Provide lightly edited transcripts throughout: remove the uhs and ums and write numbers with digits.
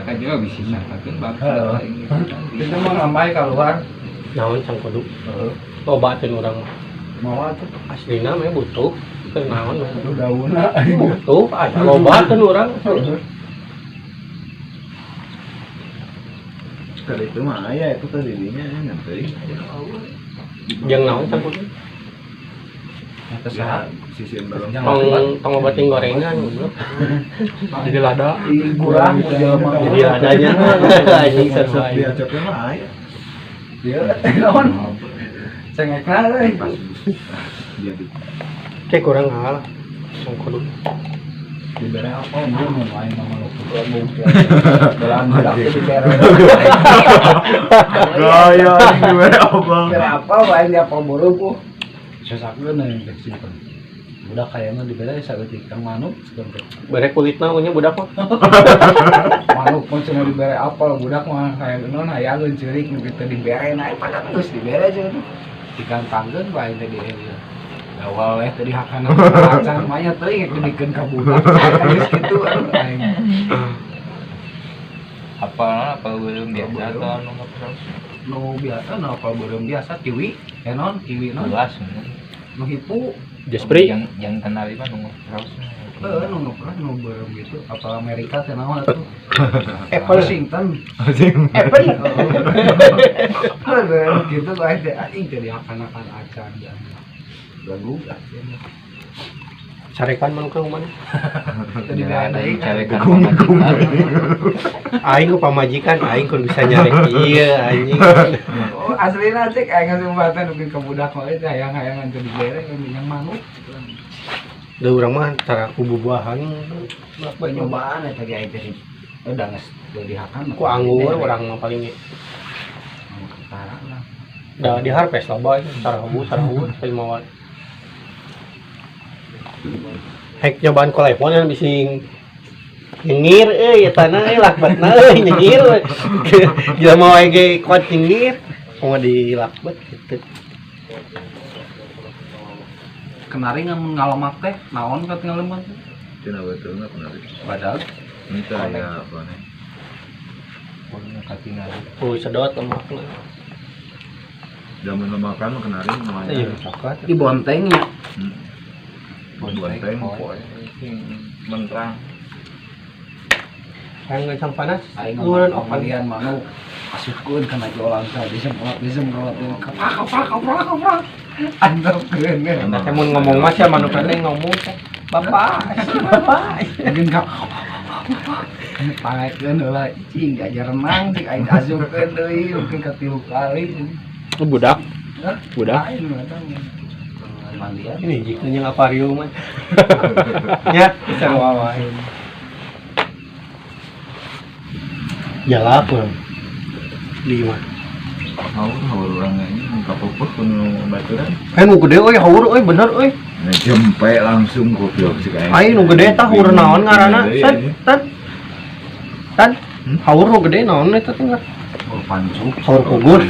masyarakat juga bisa sangkakeun bangsa ini. Itu mah ngamai keluar. Naon sang kudu. Obatin urang Mau atuh. aslina mah butuh. Teu naon Daunna butuh aya lobakeun urang. Kali itu mah aya itu tadi dinya nanti. Jeung naon sang kudu. Ya, sisian belum. Tong obatin gorengan goblok. Jadi lada. kurang jelema. Jadi ladanya anjing sesuai. Dia coknya mah aya. Dia naon? Cengekna euy. Dia di Kayak kurang hal sang kudu. Dibere apa dia mau main sama lu. Dalam budak dibere. gaya ini gimana apa? Dibere apa wae dia apa buru ku. Sasakeun yang simpen. Budak kayaknya dibere saeutik kang manuk sebentar. Bare kulitna nya budak mah. Manuk pun cuma dibere apel budak mah kayak non hayangeun ceurik nu kitu dibere naik pada terus dibere aja tuh. Dikantangkeun wae teh dia. Awal tadi hakana acan manya teuing dibikeun ka budak. Geus kitu aing. Apa belum biasa atau anu terus Nu biasa nu apal beureum biasa kiwi, enon kiwi non. gelas Nu hipu, Jespri yang kenal mah nunggu terus. nu pernah nu beureum gitu. Apal Amerika teh naon atuh? Apple. Washington. Apple. Beureum gitu bae teh aing teh dihakanakan acan dan lagu lah. Sarekan man ka mana? Tadi ada aing cewek kan pamajikan. Aing ku pamajikan, aing kun bisa nyarek ieu anjing. Oh, aslina cek aing kesempatan bikin ke budak mah teh hayang-hayangan teh dibere yang manuk. Da urang mah cara kubu buahan Penyobaan eta ge aing teh udah geus dihakan. ku anggur urang mah paling parah lah. da di harvest loba sarahu mawar. Hek nyobaan kolepon yang bising nyengir eta na lakbatna nyengir. Gila mau ge kuat nyengir. Mau dilakbat gitu. Kenari ngalamak teh naon ka ngalamak teh? Cina betul nggak pernah. Padahal Minta ya apa nih? Pokoknya katingali. Oh sedot lemakna. Zaman makan mah kenari Iya semuanya. coklat. di bontengnya. Bonteng. Menterang. Yang ngecam panas. Aing Nguran ngomong opan. kalian manuk masukkeun kana jolang teh disemprot kaprak. Andapkeun ge. Teh mun ngomong mah sia manuk teh ngomong teh. Bapak. Mungkin ka pangakeun heula cing aja renang cing aing asupkeun deui mungkin ka 3 kali. Budak. Hah? Budak. Lain eta mandian. Ini jika yang akuarium kan. Ya, bisa wawain. Jalap kan. Di mana? Haur orangnya ini muka pupus pun baturan. Nu gede euy, haur euy, bener euy. Nah jempe langsung goblok sih kayak. Ai nu gede tah haur naon ngaranna? Tan. Haur nu gede naon eta teh? Oh, pancu. Haur kugur.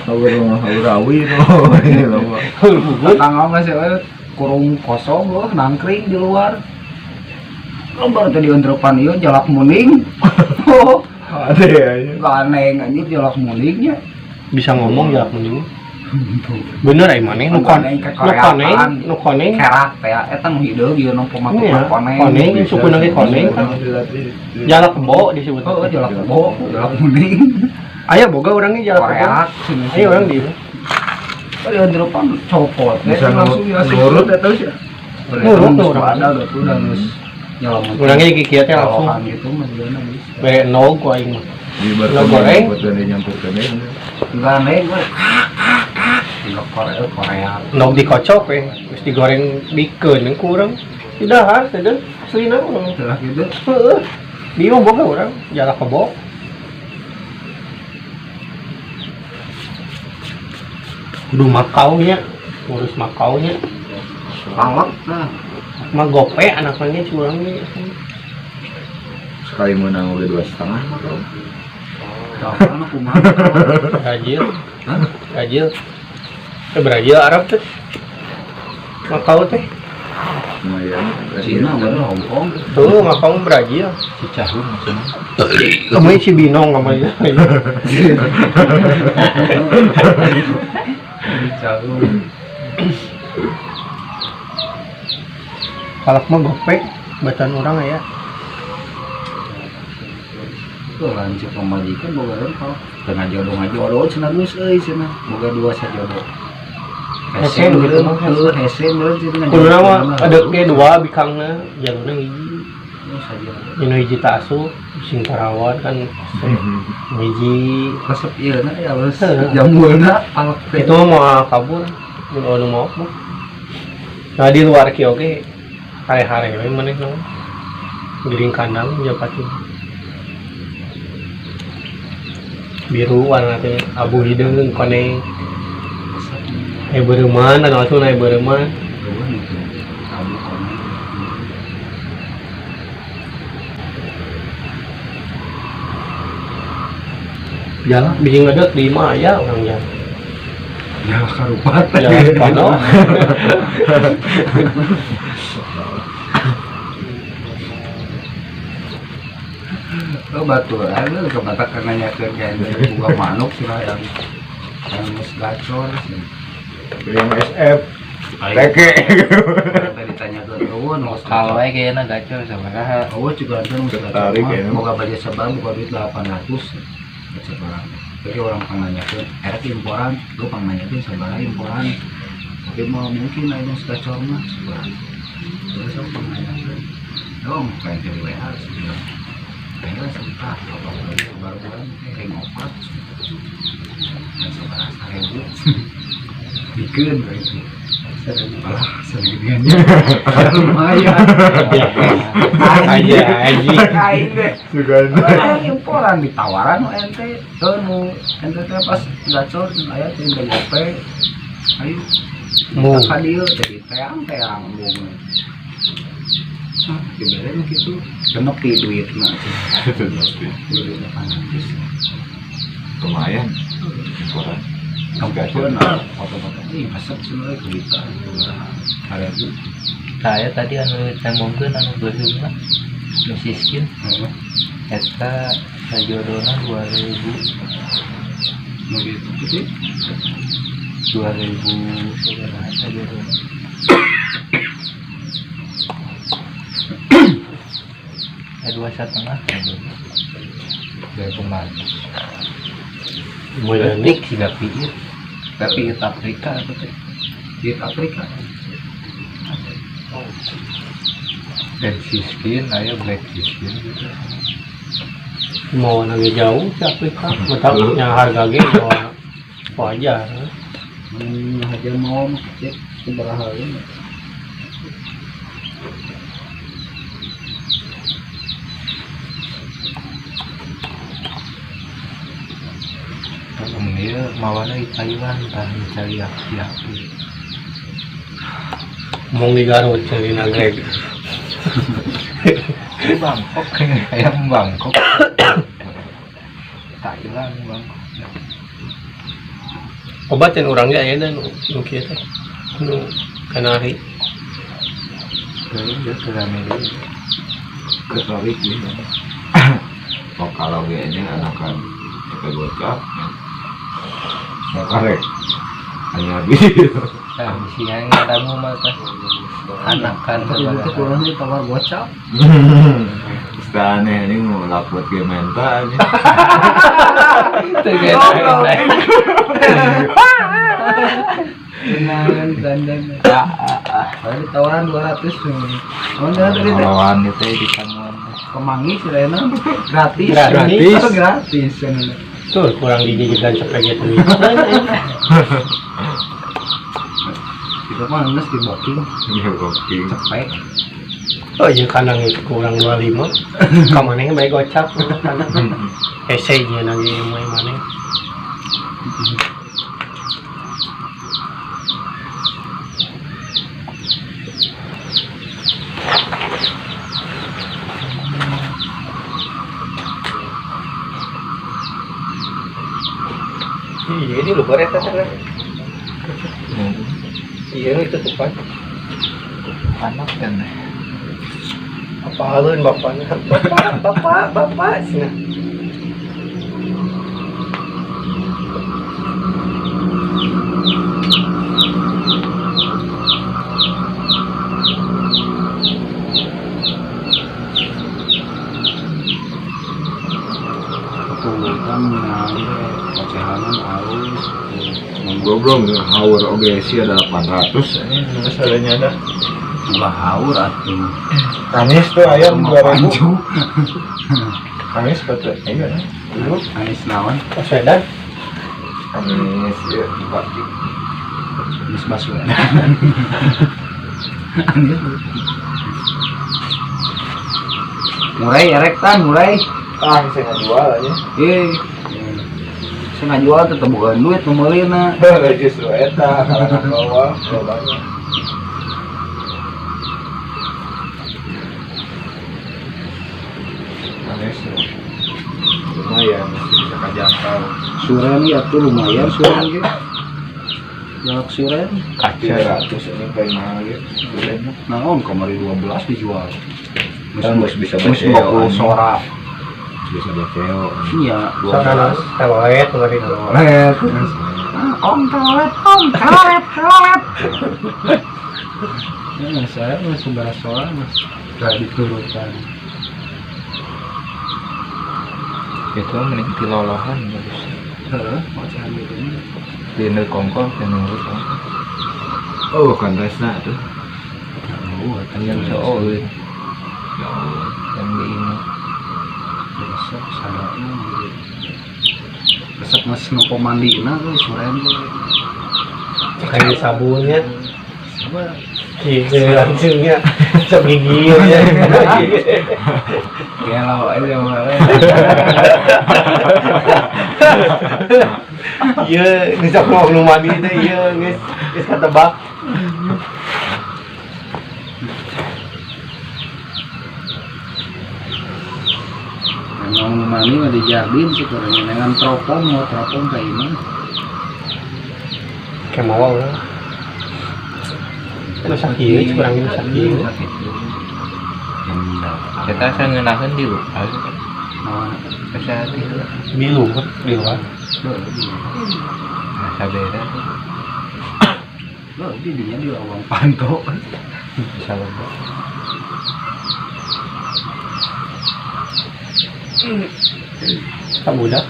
Haur rawi loh. Ini loh. Haur kugur. Tanggal masih kurung kosong loh, nangkring di luar. Lobar tadi entrepan ieu jalak muning. Oh, Ada ya. ganeng anjing jalak muningnya. Bisa ngomong jalak mending. Bener ai maneh nu koneng, nu koneng. Kerak teh eta nu hideung ieu nu pematu Iya, koneng. koneng sukuna ge koneng kan. Jalak kebo disebut. Oh, jalak kebo, jalak muning. Aya boga urang ge jalak kebo. Koreak. Ayo urang di. Tadi entrepan copot. Bisa langsung nurut eta sih. Nurut urang. Ada tuh udah geus nyelamet. Urang ge kieu teh langsung. Colokan gitu mah dieuna bisa. Bere no ku aing mah. Di Lo goreng. buat dia nyampur ke dia. Ganeng we. Enggak Korea. Nog dikocok we, geus digoreng bikeun ku urang. Dahar teh deun, aslina urang. Setelah gitu Heeh. Dieu boga urang, jalak kebo. Kudu makau nya, ngurus makau nya. lawak nah. Mah gope anaknya curang nih. Sekali menang udah 2,5 mah kau. Kapan aku mah. Brazil. Hah? Brazil. Ke Brazil Arab tuh. Makau teh. lumayan. Cina bener Hongkong. Tuh ngakong Brazil. Si Cahun maksudnya. Kamu si Binong kamu ya. Jauh. Kalak mah gopek bacaan orang ya. Tuh lanjut pemajikan boga rempah. Tengah jodoh cenah geus euy cenah. Boga dua sajodoh. Hese gitu mah. Hese meureun cenah. Kudu nama ada ke dua bikangna jalurna hiji. Saja. Dino hiji tak asup sing karawat kan hiji Resep ieu na ya wes jamulna alak itu mah mau kabur mun mau mah. Nah di luar kieu oge hare-hare we maneh naon. Giring kandang japati. Biru warna teh abu hideung koneng. Beureman anu asuna beureman. Jalan bijing ngedek di mana ya orang jalan. Ya karupat. Ya pano. Oh batur, ada kebata karena nyakeun kayak buka manuk sih lah yang mus gacor sih. Yang SF. Leke. Tadi tanya ke eueun mus Kalau aja kayaknya gacor sabaraha. eueun juga ada mus Tertarik gacor. ya, Boga baja sebab boga duit 800. Sebarang. Jadi orang panganyakeun, erek imporan, gua panganyakeun sabaraha imporan. Tapi mau mungkin aja mus gacor mah sebarang. Terus aku panganyakeun. Dong, kayak jadi WA sih. Kayaknya sebentar, apa-apa baru bulan kayak ngopat dan sebarang 1.000 bikin kayak itu malah sebagiannya lumayan Aja kain deh Sugan. imporan ditawaran nu ente ente teh pas gacor aya teh gope ayo Mu. ka dieu jadi teang bung dibeli gitu tenepi duitna duitna fanatis Lumayan. Koran. kampung foto-foto ini asap sebenarnya kita ada itu Saya tadi anu cangongkeun anu beureum mah. Nu siskin eta sajodona 2.000. mau gitu sih 2.000 sabaraha sajodona. Dua setengah dari pemain. Mulai Tik tidak pikir, tapi itu Afrika apa teh? di Afrika Red skin, ayo black skin gitu. mau lagi jauh si Afrika, betul yang harga ge wajar. aja mau cek seberapa ini Kalau dia mawana di Thailand, kan cari api-api. Mau di Garut cari nagreg. Di Bangkok, kayak Bangkok. Thailand, Bangkok. Obat yang orangnya ya dan mungkin teh, nu kanari. Terus dia kerame dulu. Ketarik gitu. Oh kalau kayaknya anakan pakai gocap. Nah, karek. Hanya gitu. Nah, di sini nggak tahu mah kan. Anakan itu kurang nih tawar gocap Aneh ini mau lapor ke menta aja. kenangan dandan ada tawaran 200 oh dari Lawan itu di Samuan. Kemangi Sirena gratis Gratis. Oh, gratis Tuh kurang dijijikan cepet gitu. kita mah nges di booking Iya kopi. cepet Oh iya kandang itu kurang 25. Kamaneh bae gocap kandang. Ese nya lagi main maneh. Iya ini lu beres kan. Iya itu tepat. panas kan. Apa halun bapaknya? Bapak sini. Kan ocehanan halus. Goblok haur oge sih ada 800 Ini masalahnya ada. Ulah haur atuh. Kamis tuh ayam 2000 Panju. Kamis betul iya Dulu Ais naon? Sedan. Kamis ya pagi Mis Baswedan. Murai erek tan murai. saya nggak jual aja Saya nggak jual tetep bukan duit pembelinya. justru eta kalangan bawah banyak Kamis lumayan masih bisa kajangkau Suren ya tuh lumayan suren gitu. Jalak suren. Kaca. 300 ini paling mahal ya sebenarnya Naon kamari 12 dijual. kan bisa Mus 50 sorak. bisa BPO Iya, Soalnya teloet kemarin. Telolet. Ya, saya masih bahas soal mas. Gak diturunkan. Itu mending tilolohan bagus. Ocehan gitu. Di kongkol kan nurut. oh kan resna tuh Oh, kan Yang seolah yang di ini. besok sadanya besok masih nopo mandina tuh suren tuh. Kayak sabunnya. Sabar. Langsungnya sok gigil ya. Galau aja kemarin. Iya, ini sok nu mandi teh iya geus katebak. Memang mani mah dijabin sih kurangnya dengan teropong mau teropong kayak ini. Kayak mau lah. Masak ieu kurang masak ieu. Kita saya ngenahin di luar. Nah, Saya di luar. Di luar. Nah, saya beda. lo di dinya di lawang panto. Bisa lebih. Tak budak.